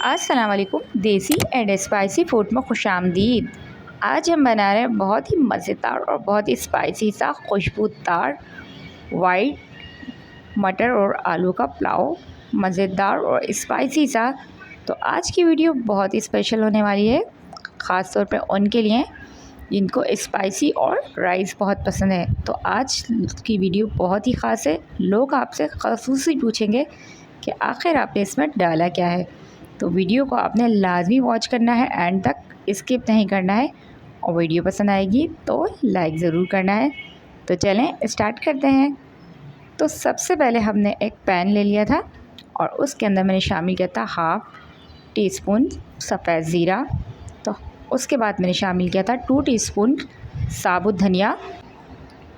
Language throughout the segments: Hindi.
अस्सलाम वालेकुम। देसी एंड स्पाइसी फूड में खुशामदीद। आज हम बना रहे हैं बहुत ही मज़ेदार और बहुत ही स्पाइसी सा खुशबूदार वाइट मटर और आलू का पुलाव, मज़ेदार और स्पाइसी सा। तो आज की वीडियो बहुत ही स्पेशल होने वाली है, ख़ास तौर पे उनके लिए जिनको स्पाइसी और राइस बहुत पसंद है। तो आज की वीडियो बहुत ही ख़ास है। लोग आपसे ख़ुसूसी पूछेंगे कि आखिर आपने इसमें डाला क्या है। तो वीडियो को आपने लाजमी वॉच करना है, एंड तक स्किप नहीं करना है, और वीडियो पसंद आएगी तो लाइक ज़रूर करना है। तो चलें स्टार्ट करते हैं। तो सबसे पहले हमने एक पैन ले लिया था और उसके अंदर मैंने शामिल किया था हाफ़ टी स्पून सफ़ेद ज़ीरा। तो उसके बाद मैंने शामिल किया था 2 टीस्पून साबुत धनिया,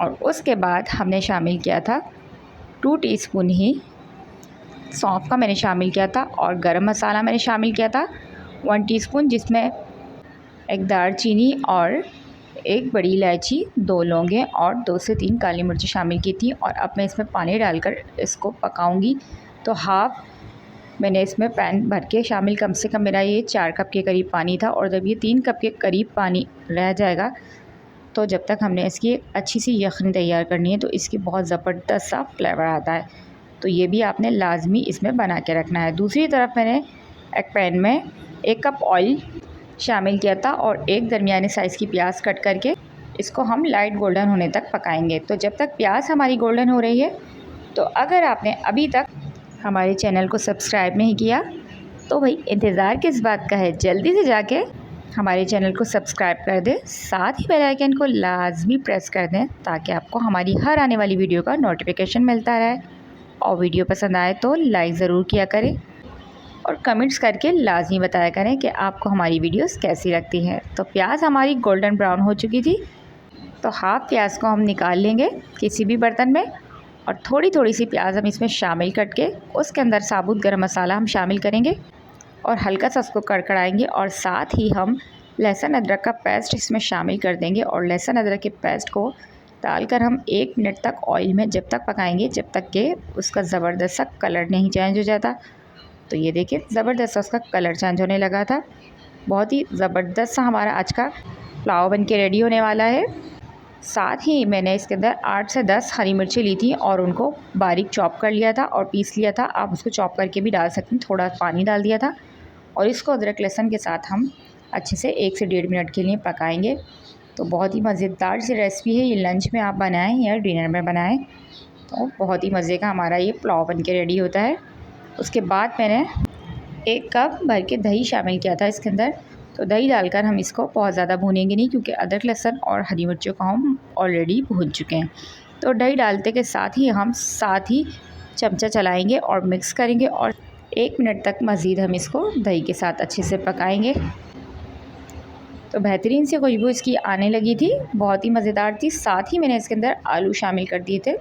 और उसके बाद हमने शामिल किया था 2 टीस्पून ही सौंफ का मैंने शामिल किया था, और गरम मसाला मैंने शामिल किया था 1 टीस्पून, जिसमें एक दालचीनी और एक बड़ी इलायची, 2 लौंगे और 2 से 3 काली मिर्च शामिल की थी। और अब मैं इसमें पानी डालकर इसको पकाऊंगी। तो हाफ़ मैंने इसमें पैन भर के शामिल, कम से कम मेरा ये 4 कप के करीब पानी था, और जब ये 3 कप के करीब पानी रह जाएगा तो जब तक हमने इसकी एक अच्छी सी यखनी तैयार करनी है, तो इसकी बहुत ज़बरदस्त सा फ्लेवर आता है। तो ये भी आपने लाजमी इसमें बना के रखना है। दूसरी तरफ मैंने एक पैन में 1 कप ऑयल शामिल किया था और एक दरमियाने साइज़ की प्याज कट करके इसको हम लाइट गोल्डन होने तक पकाएंगे। तो जब तक प्याज हमारी गोल्डन हो रही है, तो अगर आपने अभी तक हमारे चैनल को सब्सक्राइब नहीं किया तो भाई इंतज़ार किस बात का है, जल्दी से जाके हमारे चैनल को सब्सक्राइब कर दें, साथ ही बेल आइकन को लाजमी प्रेस कर दें ताकि आपको हमारी हर आने वाली वीडियो का नोटिफिकेशन मिलता रहे। और वीडियो पसंद आए तो लाइक ज़रूर किया करें और कमेंट्स करके लाजमी बताया करें कि आपको हमारी वीडियोस कैसी लगती हैं। तो प्याज हमारी गोल्डन ब्राउन हो चुकी थी, तो हाफ़ प्याज को हम निकाल लेंगे किसी भी बर्तन में, और थोड़ी थोड़ी सी प्याज हम इसमें शामिल करके उसके अंदर साबुत गरम मसाला हम शामिल करेंगे और हल्का सा उसको कड़कड़ाएंगे। और साथ ही हम लहसुन अदरक का पेस्ट इसमें शामिल कर देंगे, और लहसुन अदरक के पेस्ट को डालकर हम 1 मिनट तक ऑयल में जब तक पकाएंगे जब तक कि उसका ज़बरदस्त सा कलर नहीं चेंज हो जाता। तो ये देखिए ज़बरदस्त उसका कलर चेंज होने लगा था। बहुत ही ज़बरदस्त सा हमारा आज का पुलाव बन के रेडी होने वाला है। साथ ही मैंने इसके अंदर 8 से 10 हरी मिर्ची ली थी और उनको बारीक चॉप कर लिया था और पीस लिया था। आप उसको चॉप करके भी डाल सकते हैं, थोड़ा पानी डाल दिया था, और इसको अदरक लहसुन के साथ हम अच्छे से 1 से 1.5 मिनट के लिए पकाएंगे। तो बहुत ही मज़ेदार सी रेसिपी है, ये लंच में आप बनाएं या डिनर में बनाएं तो बहुत ही मज़े का हमारा ये पुलाव बन के रेडी होता है। उसके बाद मैंने 1 कप भर के दही शामिल किया था इसके अंदर। तो दही डालकर हम इसको बहुत ज़्यादा भूनेंगे नहीं, क्योंकि अदरक लहसुन और हरी मिर्चों को हम ऑलरेडी भून चुके हैं। तो दही डालते के साथ ही चमचा चलाएँगे और मिक्स करेंगे, और 1 मिनट तक मज़ीद हम इसको दही के साथ अच्छे से पकाएंगे। तो बेहतरीन सी खुशबू इसकी आने लगी थी, बहुत ही मज़ेदार थी। साथ ही मैंने इसके अंदर आलू शामिल कर दिए थे।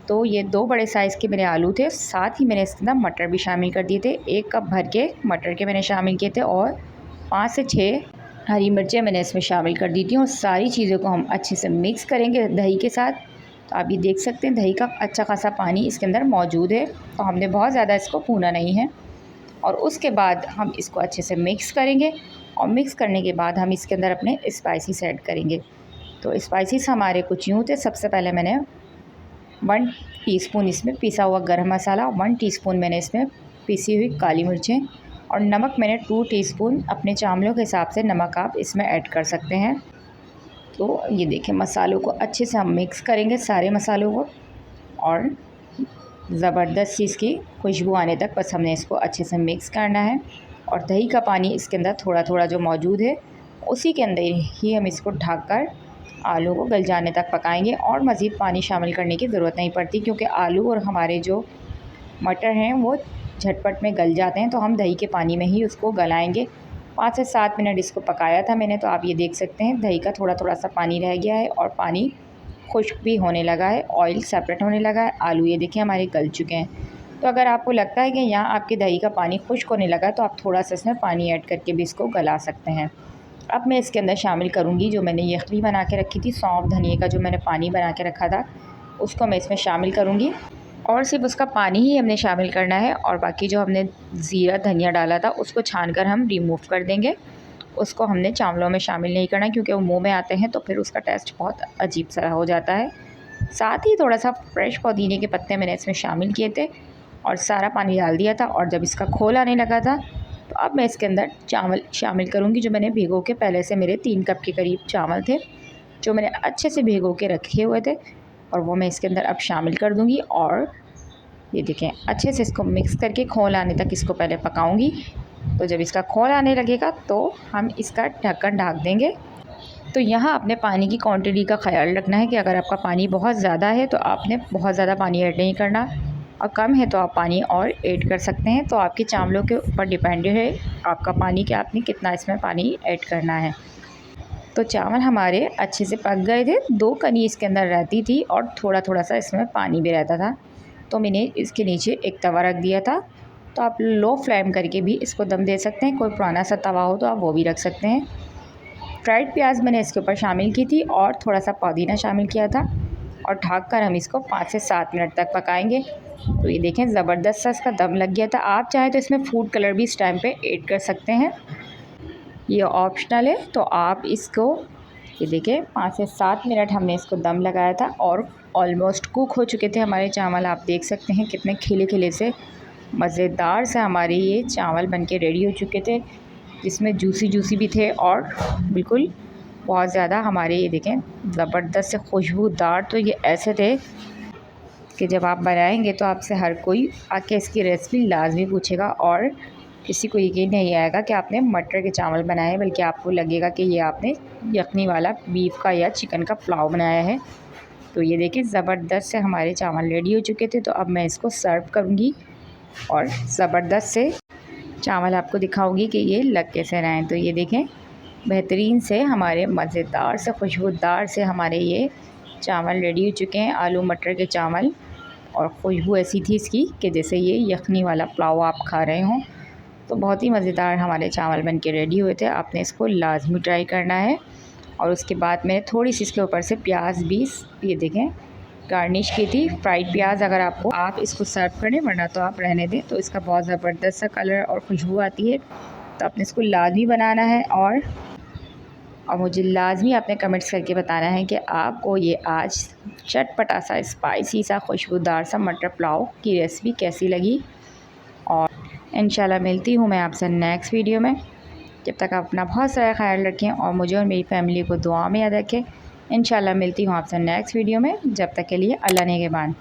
तो ये 2 बड़े साइज़ के मेरे आलू थे। साथ ही मैंने इसके अंदर मटर भी शामिल कर दिए थे। 1 कप भर के मटर के मैंने शामिल किए थे, और 5 से 6 हरी मिर्चें मैंने इसमें शामिल कर दी थी। और सारी चीज़ों को हम अच्छे से मिक्स करेंगे दही के साथ। तो आप ये देख सकते हैं दही का अच्छा खासा पानी इसके अंदर मौजूद है, तो हमने बहुत ज़्यादा इसको भूना नहीं है। और उसके बाद हम इसको अच्छे से मिक्स करेंगे, और मिक्स करने के बाद हम इसके अंदर अपने स्पाइसीस ऐड करेंगे। तो स्पाइसीस हमारे कुछ यूँ थे। सबसे पहले मैंने 1 टीस्पून इसमें पिसा हुआ गरम मसाला, 1 टीस्पून मैंने इसमें पिसी हुई काली मिर्चें, और नमक मैंने 2 टीस्पून, अपने चावलों के हिसाब से नमक आप इसमें ऐड कर सकते हैं। तो ये देखें मसालों को अच्छे से हम मिक्स करेंगे, सारे मसालों को, और ज़बरदस्त सी इसकी खुशबू आने तक बस हमने इसको अच्छे से मिक्स करना है। और दही का पानी इसके अंदर थोड़ा थोड़ा जो मौजूद है उसी के अंदर ही हम इसको ढककर आलू को गल जाने तक पकाएंगे, और मज़ीद पानी शामिल करने की ज़रूरत नहीं पड़ती, क्योंकि आलू और हमारे जो मटर हैं वो झटपट में गल जाते हैं। तो हम दही के पानी में ही उसको गलाएंगे। 5 से 7 मिनट इसको पकाया था मैंने। तो आप ये देख सकते हैं दही का थोड़ा थोड़ा सा पानी रह गया है, और पानी खुश्क भी होने लगा है, ऑयल सेपरेट होने लगा है। आलू ये देखिए हमारे गल चुके हैं। तो अगर आपको लगता है कि यहाँ आपके दही का पानी खुश्क होने लगा, तो आप थोड़ा सा इसमें पानी ऐड करके भी इसको गला सकते हैं। अब मैं इसके अंदर शामिल करूँगी जो मैंने यखनी बना के रखी थी, सौंफ धनिए का जो मैंने पानी बना के रखा था उसको मैं इसमें शामिल करूँगी, और सिर्फ उसका पानी ही हमने शामिल करना है और बाकी जो हमने ज़ीरा धनिया डाला था उसको छानकर हम रिमूव कर देंगे। उसको हमने चावलों में शामिल नहीं करना क्योंकि वो मुंह में आते हैं तो फिर उसका टेस्ट बहुत अजीब सा हो जाता है। साथ ही थोड़ा सा फ्रेश पुदीने के पत्ते मैंने इसमें शामिल किए थे और सारा पानी डाल दिया था। और जब इसका खोल आने लगा था तो अब मैं इसके अंदर चावल शामिल करूँगी जो मैंने भिगो के पहले से मेरे 3 कप के करीब चावल थे जो मैंने अच्छे से भिगो के रखे हुए थे और वो मैं इसके अंदर अब शामिल कर दूँगी। और ये देखें अच्छे से इसको मिक्स करके खोल आने तक इसको पहले पकाऊंगी। तो जब इसका खोल आने लगेगा तो हम इसका ढक्कन ढक देंगे। तो यहाँ अपने पानी की क्वांटिटी का ख्याल रखना है कि अगर आपका पानी बहुत ज़्यादा है तो आपने बहुत ज़्यादा पानी ऐड नहीं करना और कम है तो आप पानी और ऐड कर सकते हैं। तो आपके चावलों के ऊपर डिपेंड है आपका पानी कि आपने कितना इसमें पानी ऐड करना है। तो चावल हमारे अच्छे से पक गए थे, 2 कनी इसके अंदर रहती थी और थोड़ा थोड़ा सा इसमें पानी भी रहता था। तो मैंने इसके नीचे एक तवा रख दिया था। तो आप लो फ्लेम करके भी इसको दम दे सकते हैं, कोई पुराना सा तवा हो तो आप वो भी रख सकते हैं। फ्राइड प्याज मैंने इसके ऊपर शामिल की थी और थोड़ा सा पुदीना शामिल किया था और ढक कर हम इसको 5 से 7 मिनट तक पकाएंगे। तो ये देखें ज़बरदस्त सा इसका दम लग गया था। आप चाहें तो इसमें फूड कलर भी इस टाइम पे ऐड कर सकते हैं, ये ऑप्शनल है। तो आप इसको ये देखें 5 से 7 मिनट हमने इसको दम लगाया था और ऑलमोस्ट कुक हो चुके थे हमारे चावल। आप देख सकते हैं कितने खिले खिले से मज़ेदार से हमारे ये चावल बनके रेडी हो चुके थे, जिसमें जूसी भी थे और बिल्कुल बहुत ज़्यादा हमारे ये देखें ज़बरदस्त से खुशबूदार। तो ये ऐसे थे कि जब आप बनाएंगे तो आपसे हर कोई आके इसकी रेसिपी लाजमी पूछेगा और किसी को यकीन नहीं आएगा कि आपने मटर के चावल बनाए हैं, बल्कि आपको लगेगा कि ये आपने यखनी वाला बीफ का या चिकन का पुलाव बनाया है। तो ये देखिए ज़बरदस्त से हमारे चावल रेडी हो चुके थे। तो अब मैं इसको सर्व करूँगी और ज़बरदस्त से चावल आपको दिखाऊंगी कि ये लग कैसे रहे हैं। तो ये देखें बेहतरीन से हमारे मज़ेदार से खुशबूदार से हमारे ये चावल रेडी हो चुके हैं, आलू मटर के चावल। और खुशबू ऐसी थी इसकी कि जैसे ये यखनी वाला पुलाव आप खा रहे हों। तो बहुत ही मज़ेदार हमारे चावल बन के रेडी हुए थे। आपने इसको लाजमी ट्राई करना है। और उसके बाद मैंने थोड़ी सी इसके ऊपर से प्याज भी ये देखें गार्निश की थी, फ्राइड प्याज। अगर आपको आप इसको सर्व करें, वरना तो आप रहने दें। तो इसका बहुत ज़बरदस्त सा कलर और खुशबू आती है। तो आपने इसको लाजमी बनाना है और मुझे लाजमी आपने कमेंट्स करके बताना है कि आपको ये आज चटपटा सा स्पाइसी सा खुशबूदार सा मटर पुलाव की रेसिपी कैसी लगी। और इंशाल्लाह मिलती हूँ मैं आपसे नेक्स्ट वीडियो में। जब तक आप अपना बहुत सारा ख्याल रखें और मुझे और मेरी फैमिली को दुआ में याद रखें। इंशाल्लाह मिलती हूँ आपसे नेक्स्ट वीडियो में। जब तक के लिए अल्लाह नेगेबान।